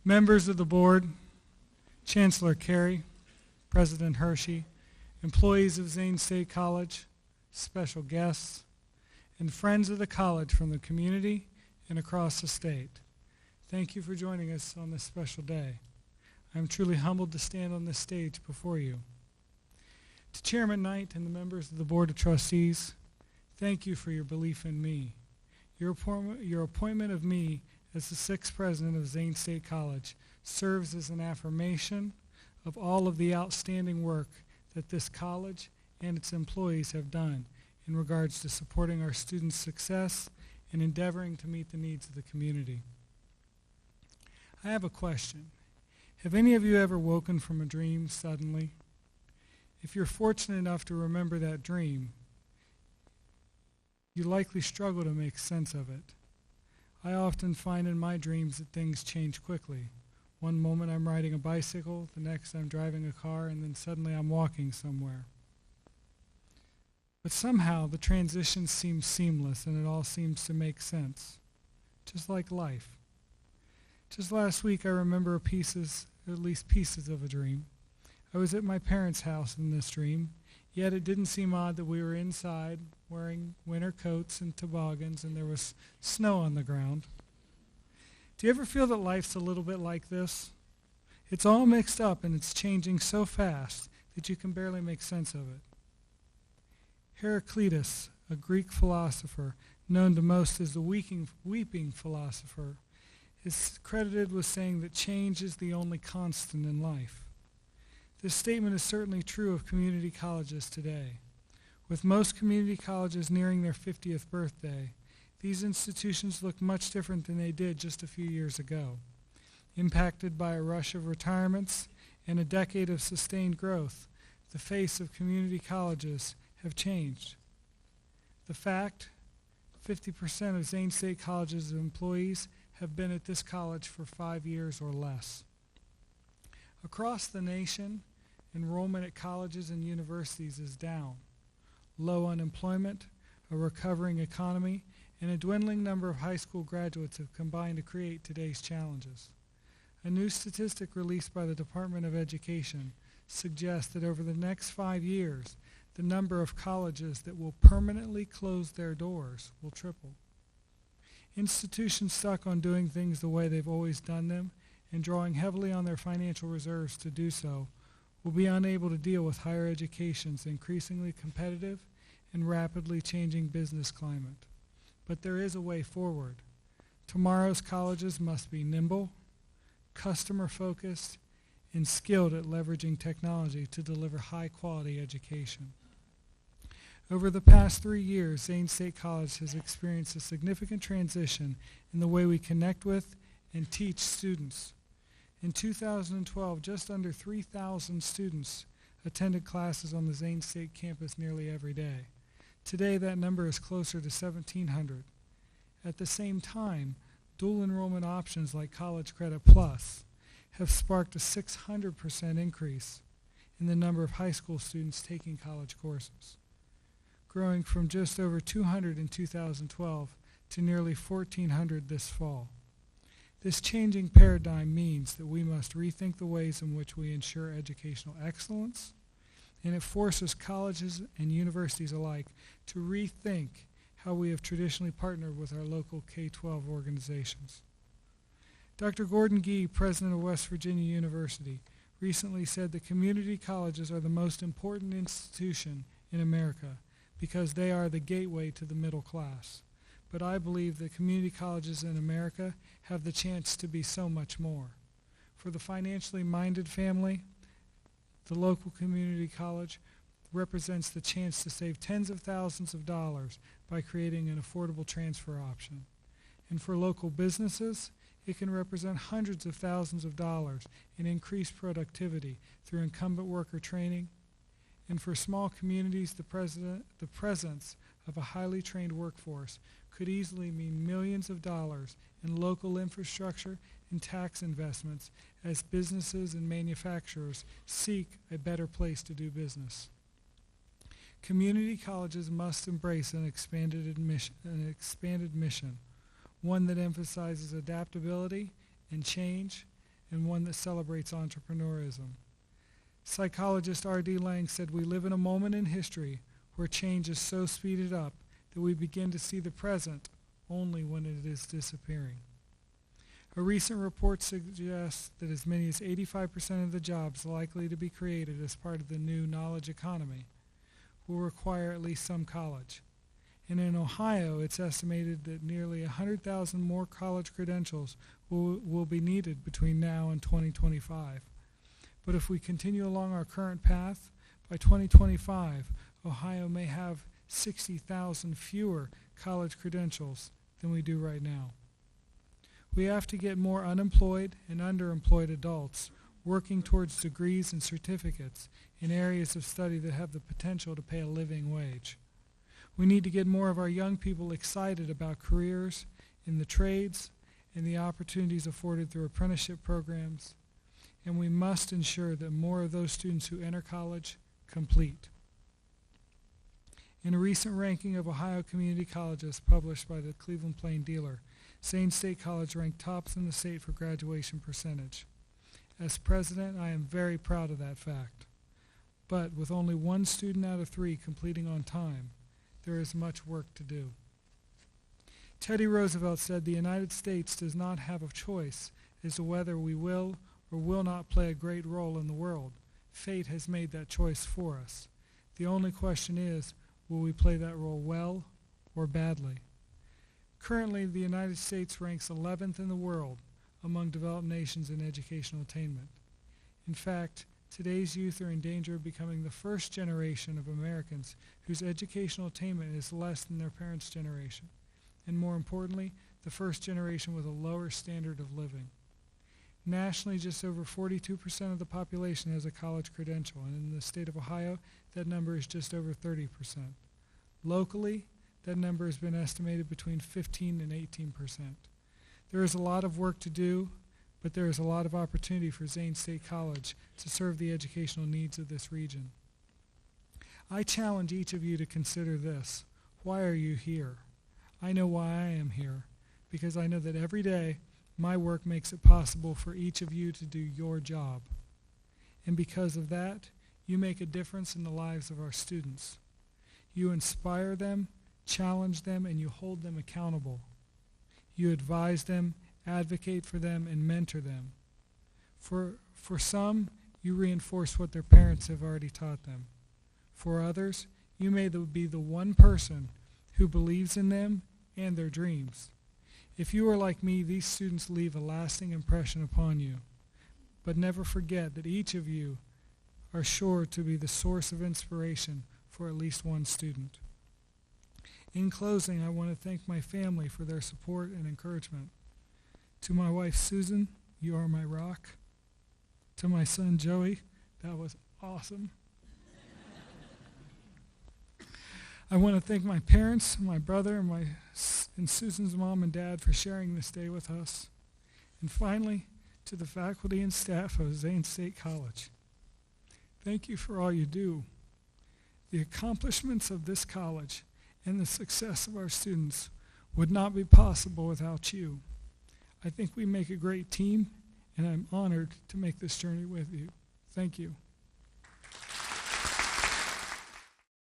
Members of the board, Chancellor Carey, President Hershey, employees of Zane State College, special guests, and friends of the college from the community and across the state. Thank you for joining us on this special day. I am truly humbled to stand on this stage before you. To Chairman Knight and the members of the Board of Trustees, thank you for your belief in me. Your appointment of me as the sixth president of Zane State College serves as an affirmation of all of the outstanding work that this college and its employees have done in regards to supporting our students' success and endeavoring to meet the needs of the community. I have a question. Have any of you ever woken from a dream suddenly? If you're fortunate enough to remember that dream, you likely struggle to make sense of it. I often find in my dreams that things change quickly. One moment I'm riding a bicycle, the next I'm driving a car, and then suddenly I'm walking somewhere. But somehow the transition seems seamless and it all seems to make sense, just like life. Just last week I remember at least pieces of a dream. I was at my parents' house in this dream, yet it didn't seem odd that we were inside wearing winter coats and toboggans and there was snow on the ground. Do you ever feel that life's a little bit like this? It's all mixed up and it's changing so fast that you can barely make sense of it. Heraclitus, a Greek philosopher known to most as the weeping philosopher, is credited with saying that change is the only constant in life. This statement is certainly true of community colleges today. With most community colleges nearing their 50th birthday, these institutions look much different than they did just a few years ago. Impacted by a rush of retirements and a decade of sustained growth, the face of community colleges have changed. The fact, 50% of Zane State College's employees have been at this college for 5 years or less. Across the nation, enrollment at colleges and universities is down. Low unemployment, a recovering economy, and a dwindling number of high school graduates have combined to create today's challenges. A new statistic released by the Department of Education suggests that over the next 5 years, the number of colleges that will permanently close their doors will triple. Institutions stuck on doing things the way they've always done them and drawing heavily on their financial reserves to do so will be unable to deal with higher education's increasingly competitive and rapidly changing business climate. But there is a way forward. Tomorrow's colleges must be nimble, customer-focused, and skilled at leveraging technology to deliver high-quality education. Over the past 3 years, Zane State College has experienced a significant transition in the way we connect with and teach students. In 2012, just under 3,000 students attended classes on the Zane State campus nearly every day. Today, that number is closer to 1,700. At the same time, dual enrollment options like College Credit Plus have sparked a 600% increase in the number of high school students taking college courses, growing from just over 200 in 2012 to nearly 1,400 this fall. This changing paradigm means that we must rethink the ways in which we ensure educational excellence, and it forces colleges and universities alike to rethink how we have traditionally partnered with our local K-12 organizations. Dr. Gordon Gee, president of West Virginia University, recently said that community colleges are the most important institution in America because they are the gateway to the middle class. But I believe that community colleges in America have the chance to be so much more. For the financially minded family, the local community college represents the chance to save tens of thousands of dollars by creating an affordable transfer option. And for local businesses, it can represent hundreds of thousands of dollars in increased productivity through incumbent worker training. And for small communities, the presence of a highly trained workforce could easily mean millions of dollars in local infrastructure and tax investments as businesses and manufacturers seek a better place to do business. Community colleges must embrace an expanded mission, one that emphasizes adaptability and change and one that celebrates entrepreneurism. Psychologist R.D. Lang said, "We live in a moment in history where change is so speeded up that we begin to see the present only when it is disappearing." A recent report suggests that as many as 85% of the jobs likely to be created as part of the new knowledge economy will require at least some college. And in Ohio, it's estimated that nearly 100,000 more college credentials will be needed between now and 2025. But if we continue along our current path, by 2025, Ohio may have 60,000 fewer college credentials than we do right now. We have to get more unemployed and underemployed adults working towards degrees and certificates in areas of study that have the potential to pay a living wage. We need to get more of our young people excited about careers in the trades and the opportunities afforded through apprenticeship programs, and we must ensure that more of those students who enter college complete. In a recent ranking of Ohio community colleges published by the Cleveland Plain Dealer, Zane State College ranked tops in the state for graduation percentage. As president, I am very proud of that fact. But with only one student out of 3 completing on time, there is much work to do. Teddy Roosevelt said the United States does not have a choice as to whether we will or will not play a great role in the world. Fate has made that choice for us. The only question is, will we play that role well or badly? Currently, the United States ranks 11th in the world among developed nations in educational attainment. In fact, today's youth are in danger of becoming the first generation of Americans whose educational attainment is less than their parents' generation, and more importantly, the first generation with a lower standard of living. Nationally, just over 42% of the population has a college credential, and in the state of Ohio, that number is just over 30%. Locally, that number has been estimated between 15 and 18%. There is a lot of work to do, but there is a lot of opportunity for Zane State College to serve the educational needs of this region. I challenge each of you to consider this. Why are you here? I know why I am here, because I know that every day my work makes it possible for each of you to do your job. And because of that, you make a difference in the lives of our students. You inspire them, challenge them, and you hold them accountable. You advise them, advocate for them, and mentor them. For some, you reinforce what their parents have already taught them. For others, you may be the one person who believes in them and their dreams. If you are like me, these students leave a lasting impression upon you. But never forget that each of you are sure to be the source of inspiration for at least one student. In closing, I want to thank my family for their support and encouragement. To my wife, Susan, you are my rock. To my son, Joey, that was awesome. I want to thank my parents, my brother, and Susan's mom and dad for sharing this day with us. And finally, to the faculty and staff of Zane State College. Thank you for all you do. The accomplishments of this college and the success of our students would not be possible without you. I think we make a great team, and I'm honored to make this journey with you. Thank you.